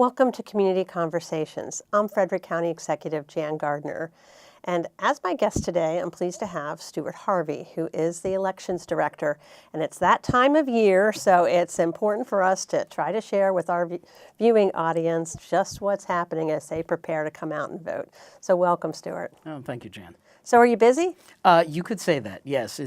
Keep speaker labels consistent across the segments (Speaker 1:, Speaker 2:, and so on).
Speaker 1: Welcome to Community Conversations. I'm Frederick County Executive Jan Gardner. And as my guest today, I'm pleased to have Stuart Harvey, who is the Elections Director. And it's that time of year, so it's important for us to try to share with our viewing audience just what's happening as they prepare to come out and vote. So welcome, Stuart.
Speaker 2: Oh, thank you, Jan.
Speaker 1: So are you busy?
Speaker 2: You could say that, yes.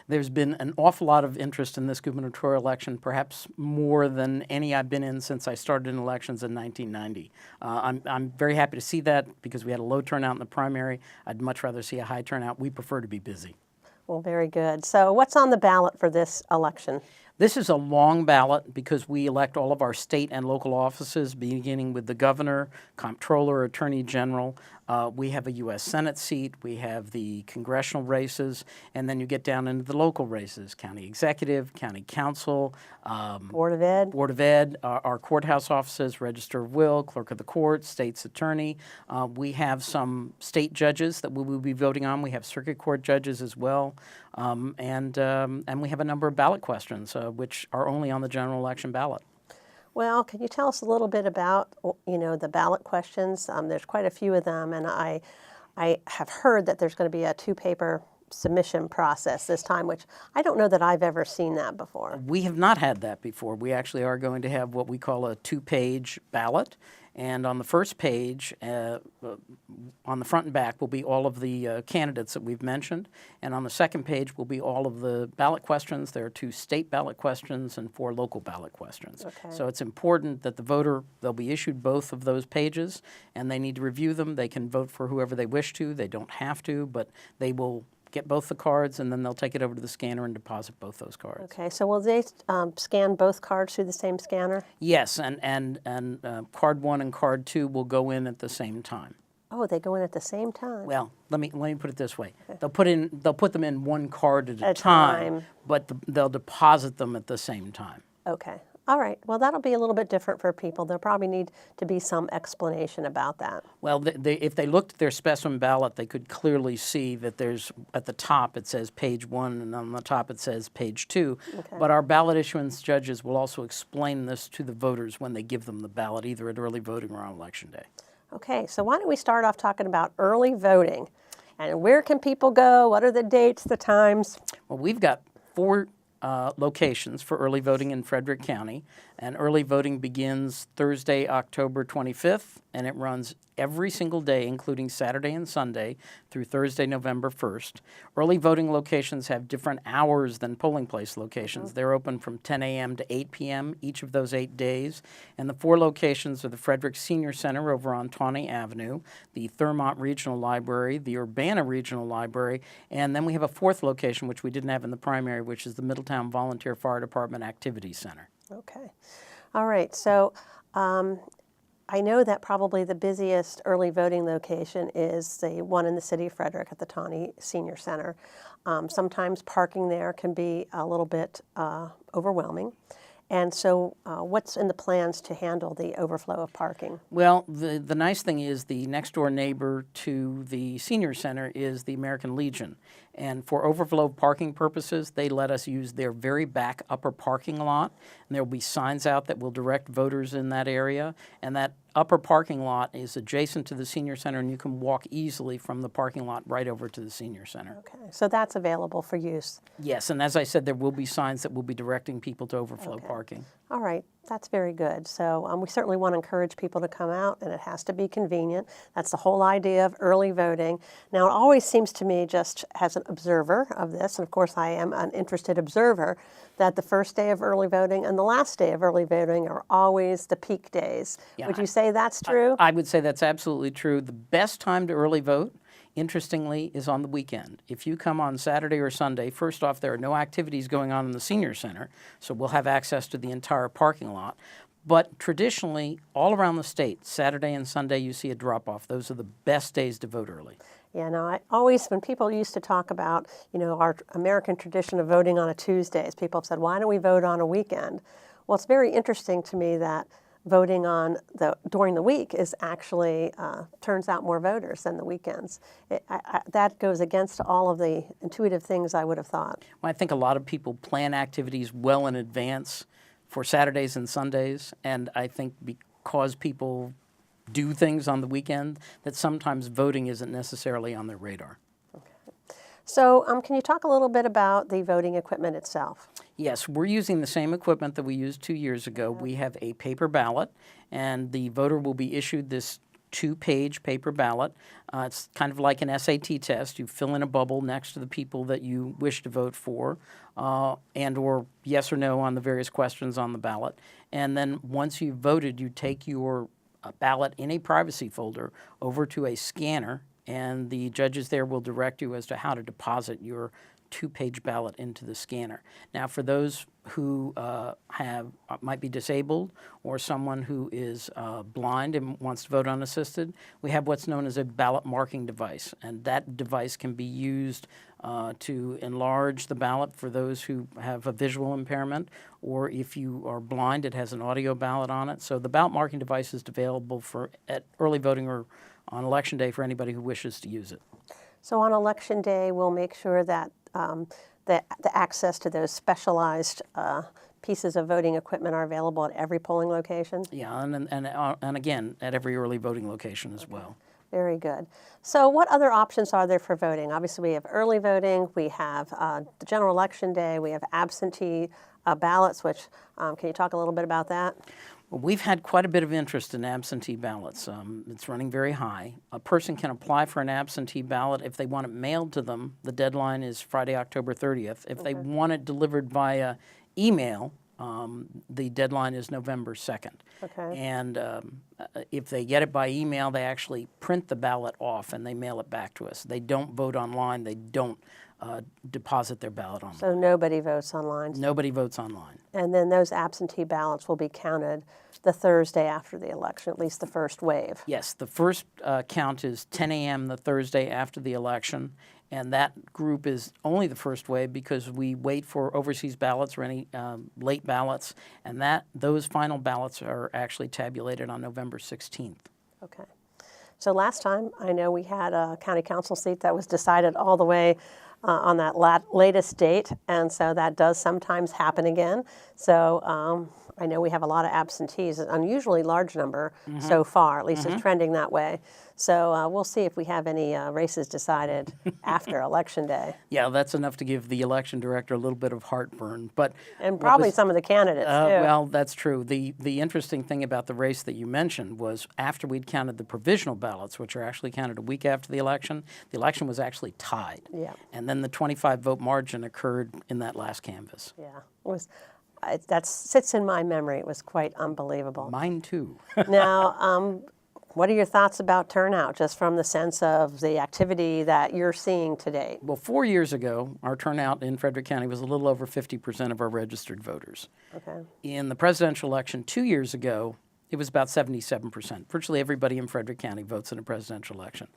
Speaker 2: There's been an awful lot of interest in this gubernatorial election, perhaps more than any I've been in since I started in elections in 1990. I'm very happy to see that because we had a low turnout in the primary. I'd much rather see a high turnout. We prefer to be busy.
Speaker 1: Well, very good. So what's on the ballot for this election?
Speaker 2: This is a long ballot because we elect all of our state and local offices, beginning with the governor, comptroller, attorney general. We have a U.S. Senate seat. We have the congressional races, and then you get down into the local races: county executive, county council,
Speaker 1: Board of Ed,
Speaker 2: our courthouse offices, register of will, clerk of the court, state's attorney. We have some state judges that we will be voting on. We have circuit court judges as well, and we have a number of ballot questions, which are only on the general election ballot.
Speaker 1: Well, can you tell us a little bit about, the ballot questions? There's quite a few of them, and I have heard that there's going to be a two-paper submission process this time, which I don't know that I've ever seen that before.
Speaker 2: We have not had that before. We actually are going to have what we call a two-page ballot. And on the first page, on the front and back, will be all of the candidates that we've mentioned. And on the second page will be all of the ballot questions. There are 2 state ballot questions and 4 local ballot questions.
Speaker 1: Okay.
Speaker 2: So it's important that the voter, they'll be issued both of those pages, and they need to review them. They can vote for whoever they wish to. They don't have to, but they will get both the cards, and then they'll take it over to the scanner and deposit both those cards.
Speaker 1: Okay, so will they scan both cards through the same scanner?
Speaker 2: Yes, and card 1 and card 2 will go in at the same time.
Speaker 1: Oh, they go in at the same time?
Speaker 2: Well, let me put it this way. They'll put them in one card at a
Speaker 1: time,
Speaker 2: but they'll deposit them at the same time.
Speaker 1: Okay. All right. Well, that'll be a little bit different for people. There'll probably need to be some explanation about that.
Speaker 2: Well, if they looked at their specimen ballot, they could clearly see that there's, at the top it says page 1, and on the top it says page 2.
Speaker 1: Okay.
Speaker 2: But our ballot issuance judges will also explain this to the voters when they give them the ballot, either at early voting or on Election Day.
Speaker 1: Okay. So why don't we start off talking about early voting, and where can people go? What are the dates, the times?
Speaker 2: Well, we've got 4 locations for early voting in Frederick County, and early voting begins Thursday, October 25th, and it runs every single day, including Saturday and Sunday, through Thursday, November 1st. Early voting locations have different hours than polling place locations. They're open from 10 a.m. to 8 p.m. each of those 8 days, and the 4 locations are the Frederick Senior Center over on Tawney Avenue, the Thurmont Regional Library, the Urbana Regional Library, and then we have a 4th location, which we didn't have in the primary, which is the Middletown Volunteer Fire Department Activity Center.
Speaker 1: Okay. All right. So I know that probably the busiest early voting location is the one in the city of Frederick at the Tawney Senior Center. Sometimes parking there can be a little bit overwhelming. And so what's in the plans to handle the overflow of parking?
Speaker 2: Well, the nice thing is the next door neighbor to the senior center is the American Legion. And for overflow parking purposes, they let us use their very back upper parking lot. And there will be signs out that will direct voters in that area. And that upper parking lot is adjacent to the senior center, and you can walk easily from the parking lot right over to the senior center.
Speaker 1: Okay, so that's available for use.
Speaker 2: Yes, and as I said, there will be signs that will be directing people to overflow parking.
Speaker 1: All right, that's very good. So we certainly want to encourage people to come out, and it has to be convenient. That's the whole idea of early voting. Now, it always seems to me, just as an observer of this, and of course I am an interested observer, that the first day of early voting and the last day of early voting are always the peak days. Yeah, would you say that's true?
Speaker 2: I would say that's absolutely true. The best time to early vote, interestingly, is on the weekend. If you come on Saturday or Sunday, first off, there are no activities going on in the senior center, so we'll have access to the entire parking lot. But traditionally, all around the state, Saturday and Sunday, you see a drop-off. Those are the best days to vote early.
Speaker 1: Yeah, no, I always, when people used to talk about, our American tradition of voting on a Tuesday, people have said, why don't we vote on a weekend? Well, it's very interesting to me that voting during the week is actually turns out more voters than the weekends. That goes against all of the intuitive things I would have thought.
Speaker 2: Well, I think a lot of people plan activities well in advance for Saturdays and Sundays, and I think cause people do things on the weekend that sometimes voting isn't necessarily on their radar.
Speaker 1: So can you talk a little bit about the voting equipment itself?
Speaker 2: Yes, we're using the same equipment that we used 2 years ago. We have a paper ballot, and the voter will be issued this 2-page paper ballot. It's kind of like an SAT test. You fill in a bubble next to the people that you wish to vote for, and or yes or no on the various questions on the ballot. And then once you've voted, you take your ballot in a privacy folder over to a scanner, and the judges there will direct you as to how to deposit your 2-page ballot into the scanner. Now, for those who might be disabled or someone who is blind and wants to vote unassisted, we have what's known as a ballot marking device, and that device can be used to enlarge the ballot for those who have a visual impairment, or if you are blind, it has an audio ballot on it. So the ballot marking device is available at early voting or on Election Day for anybody who wishes to use it.
Speaker 1: So on Election Day, we'll make sure that the access to those specialized pieces of voting equipment are available at every polling location?
Speaker 2: Yeah, and again, at every early voting location as well.
Speaker 1: Very good. So what other options are there for voting? Obviously, we have early voting, we have the general election day, we have absentee ballots, which, can you talk a little bit about that?
Speaker 2: Well, we've had quite a bit of interest in absentee ballots. It's running very high. A person can apply for an absentee ballot if they want it mailed to them. The deadline is Friday, October 30th. If they want it delivered via email, the deadline is November 2nd.
Speaker 1: Okay.
Speaker 2: And if they get it by email, they actually print the ballot off and they mail it back to us. They don't vote online. They don't deposit their ballot online.
Speaker 1: So nobody votes online?
Speaker 2: Nobody votes online.
Speaker 1: And then those absentee ballots will be counted the Thursday after the election, at least the first wave?
Speaker 2: Yes, the first count is 10 a.m. the Thursday after the election, and that group is only the first wave because we wait for overseas ballots or any late ballots, and those final ballots are actually tabulated on November 16th.
Speaker 1: Okay. So last time, I know we had a county council seat that was decided all the way on that latest date, and so that does sometimes happen again. So I know we have a lot of absentees, an unusually large number so far, at least it's trending that way. So we'll see if we have any races decided after Election Day.
Speaker 2: Yeah, that's enough to give the election director a little bit of heartburn.
Speaker 1: And probably some of the candidates, too.
Speaker 2: Well, that's true. The interesting thing about the race that you mentioned was after we'd counted the provisional ballots, which are actually counted a week after the election was actually tied.
Speaker 1: Yeah.
Speaker 2: And then the 25-vote margin occurred in that last canvass.
Speaker 1: Yeah. That sits in my memory. It was quite unbelievable.
Speaker 2: Mine, too.
Speaker 1: Now, what are your thoughts about turnout, just from the sense of the activity that you're seeing today?
Speaker 2: Well, 4 years ago, our turnout in Frederick County was a little over 50% of our registered voters.
Speaker 1: Okay.
Speaker 2: In the presidential election 2 years ago, it was about 77%. Virtually everybody in Frederick County votes in a presidential election.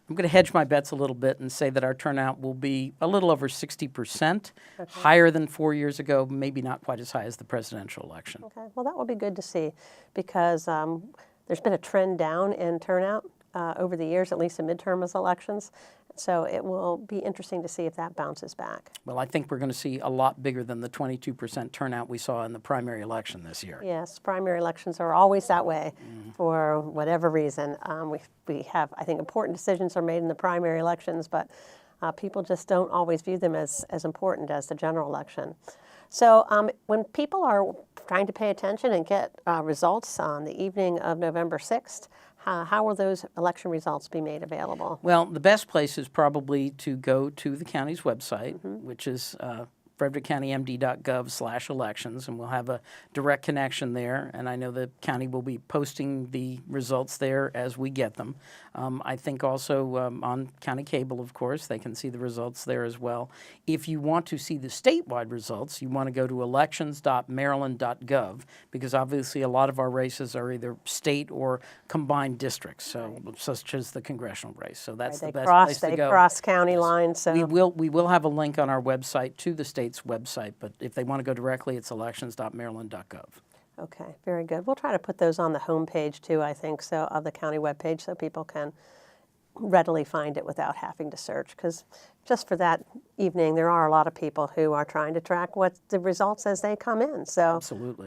Speaker 2: I'm going to hedge my bets a little bit and say that our turnout will be a little over 60%, higher than 4 years ago, maybe not quite as high as the presidential election.
Speaker 1: Okay, well, that will be good to see, because there's been a trend down in turnout over the years, at least in midterm elections. So it will be interesting to see if that bounces back.
Speaker 2: Well, I think we're going to see a lot bigger than the 22% turnout we saw in the primary election this year.
Speaker 1: Yes, primary elections are always that way for whatever reason. We have, I think, important decisions are made in the primary elections, but people just don't always view them as important as the general election. So when people are trying to pay attention and get results on the evening of November 6th, how will those election results be made available?
Speaker 2: Well, the best place is probably to go to the county's website, which is frederickcountymd.gov/elections, and we'll have a direct connection there. And I know the county will be posting the results there as we get them. I think also on county cable, of course, they can see the results there as well. If you want to see the statewide results, you want to go to elections.maryland.gov, because obviously a lot of our races are either state or combined districts, so such as the congressional race. So that's the best place to go.
Speaker 1: They cross county lines. So
Speaker 2: we will have a link on our website to the state's website, but if they want to go directly, it's elections.maryland.gov.
Speaker 1: Okay, very good. We'll try to put those on the home page too, I think, so of the county webpage, so people can readily find it without having to search, because just for that evening, there are a lot of people who are trying to track what the results as they come in. So
Speaker 2: Absolutely.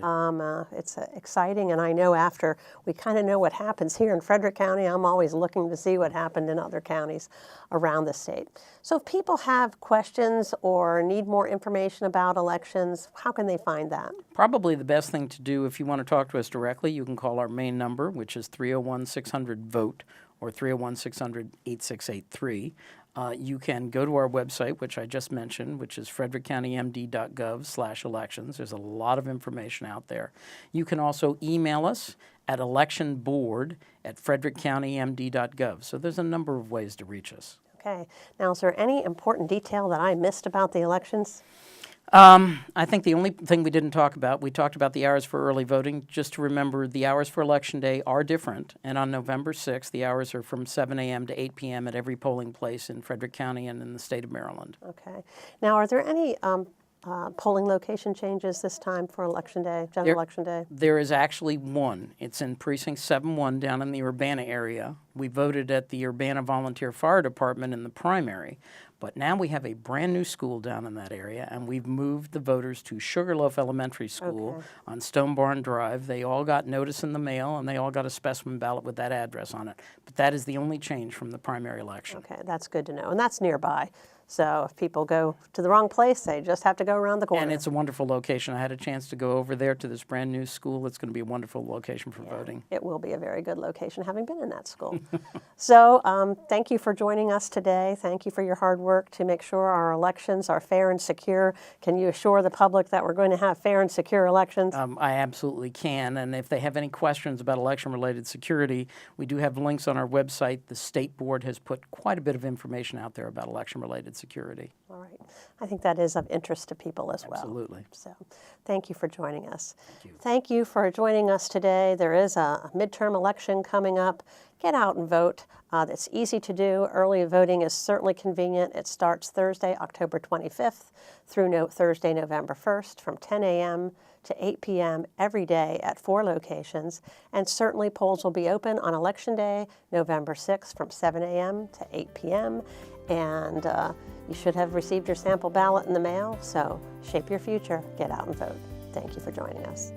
Speaker 1: it's exciting, and I know after we kind of know what happens here in Frederick County, I'm always looking to see what happened in other counties around the state. So if people have questions or need more information about elections, how can they find that?
Speaker 2: Probably the best thing to do if you want to talk to us directly, you can call our main number, which is 301-600-VOTE or 301-600-8683. You can go to our website, which I just mentioned, which is frederickcountymd.gov/elections. There's a lot of information out there. You can also email us at electionboard@frederickcountymd.gov. So there's a number of ways to reach us.
Speaker 1: Okay. Now, is there any important detail that I missed about the elections?
Speaker 2: I think the only thing we didn't talk about, we talked about the hours for early voting. Just to remember, the hours for Election Day are different. And on November 6th, the hours are from 7 a.m. to 8 p.m. at every polling place in Frederick County and in the state of Maryland.
Speaker 1: Okay. Now, are there any polling location changes this time for Election Day, General Election Day?
Speaker 2: There is actually one. It's in Precinct 7-1 down in the Urbana area. We voted at the Urbana Volunteer Fire Department in the primary. But now we have a brand new school down in that area, and we've moved the voters to Sugarloaf Elementary School on Stone Barn Drive. They all got notice in the mail, and they all got a specimen ballot with that address on it. But that is the only change from the primary election.
Speaker 1: Okay, that's good to know. And that's nearby. So if people go to the wrong place, they just have to go around the corner.
Speaker 2: And it's a wonderful location. I had a chance to go over there to this brand new school. It's going to be a wonderful location for voting.
Speaker 1: It will be a very good location, having been in that school. So thank you for joining us today. Thank you for your hard work to make sure our elections are fair and secure. Can you assure the public that we're going to have fair and secure elections?
Speaker 2: I absolutely can. And if they have any questions about election-related security, we do have links on our website. The State Board has put quite a bit of information out there about election-related security.
Speaker 1: All right. I think that is of interest to people as well.
Speaker 2: Absolutely.
Speaker 1: So thank you for joining us.
Speaker 2: Thank you.
Speaker 1: Thank you for joining us today. There is a midterm election coming up. Get out and vote. It's easy to do. Early voting is certainly convenient. It starts Thursday, October 25th through Thursday, November 1st from 10 a.m. to 8 p.m. every day at 4 locations. And certainly polls will be open on Election Day, November 6th from 7 a.m. to 8 p.m. And you should have received your sample ballot in the mail. So shape your future. Get out and vote. Thank you for joining us.